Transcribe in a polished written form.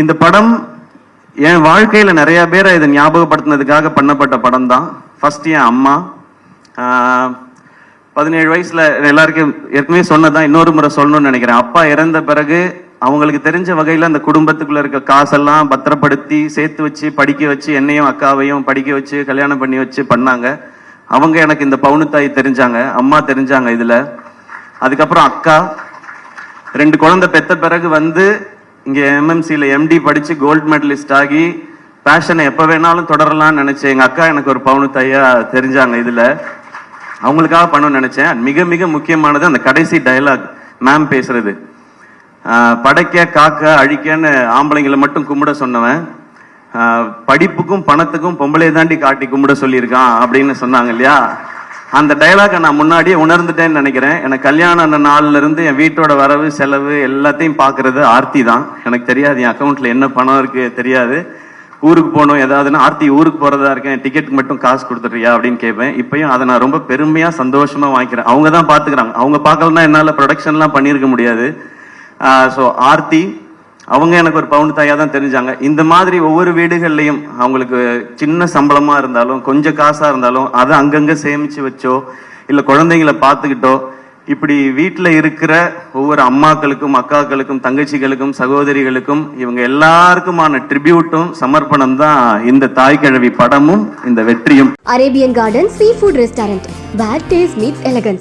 இந்த படம் என் வாழ்க்கையில நிறைய பேரை இதை ஞாபகப்படுத்தினதுக்காக பண்ணப்பட்ட படம் தான். ஃபர்ஸ்ட் என் அம்மா. 17 வயசுல எல்லாருக்கும் ஏற்கனவே சொன்னதான், இன்னொரு முறை சொல்லணும்னு நினைக்கிறேன். அப்பா இறந்த பிறகு அவங்களுக்கு தெரிஞ்ச வகையில அந்த குடும்பத்துக்குள்ள இருக்க காசெல்லாம் பத்திரப்படுத்தி சேர்த்து வச்சு படிக்க வச்சு என்னையும் அக்காவையும் படிக்க வச்சு கல்யாணம் பண்ணி வச்சு பண்ணாங்க. அவங்க எனக்கு இந்த பவுனுத்தாய் தெரிஞ்சாங்க, அம்மா தெரிஞ்சாங்க இதுல. அதுக்கப்புறம் அக்கா 2 குழந்தை பெத்த பிறகு வந்து இங்க எம்எம்சியில எம்டி படிச்சு கோல்டு மெடலிஸ்ட் ஆகி பேஷனை எப்ப வேணாலும் தொடரலாம்னு நினைச்சேன். எங்க அக்கா எனக்கு ஒரு பவுனுத்தாயா தெரிஞ்சாங்க இதுல. அவங்களுக்காக பண்ணணும்னு நினைச்சேன். மிக மிக முக்கியமானது அந்த கடைசி டயலாக் மேம் பேசுறது. படைக்க காக்க அழிக்கன்னு ஆம்பளைங்களை மட்டும் கும்பிட சொன்னவன் படிப்புக்கும் பணத்துக்கும் பொம்பளை தாண்டி காட்டி கும்பிட சொல்லியிருக்கான் அப்படின்னு சொன்னாங்க இல்லையா. அந்த டைலாக நான் முன்னாடியே உணர்ந்துட்டேன்னு நினைக்கிறேன். எனக்கு கல்யாணம் நாள்ல இருந்து என் வீட்டோட வரவு செலவு எல்லாத்தையும் பாக்குறது ஆர்த்தி தான். எனக்கு தெரியாது என் அக்கௌண்ட்ல என்ன பணம் இருக்கு தெரியாது. ஊருக்கு போகணும் ஏதாவதுன்னா, ஆர்த்தி ஊருக்கு போறதா இருக்கேன், டிக்கெட் மட்டும் காசு கொடுத்துட்றியா அப்படின்னு கேட்பேன். இப்பயும் அதை நான் ரொம்ப பெருமையா சந்தோஷமா வாங்கிக்கிறேன். அவங்க தான் பாத்துக்கிறாங்க. அவங்க பார்க்கலன்னா என்னால ப்ரொடக்ஷன்லாம் பண்ணியிருக்க முடியாது. ஸோ ஆர்த்தி அவங்க எனக்கு ஒரு பவுன் தாயா தான் தெரிஞ்சாங்க. இந்த மாதிரி ஒவ்வொரு வீடுகள்லையும் அவங்களுக்கு சின்ன சம்பளமா இருந்தாலும் கொஞ்சம் காசா இருந்தாலும் அதை அங்கங்க சேமிச்சு வச்சோ இல்ல குழந்தைங்களை பார்த்துக்கிட்டோ இப்படி வீட்டுல இருக்கிற ஒவ்வொரு அம்மாக்களுக்கும் அக்காக்களுக்கும் தங்கச்சிகளுக்கும் சகோதரிகளுக்கும் இவங்க எல்லாருக்குமான ட்ரிபியூட்டும் சமர்ப்பணம் தான் இந்த தாய்க்கிழவி படமும் இந்த வெற்றியும். Arabian garden seafood restaurant, where taste meets elegance.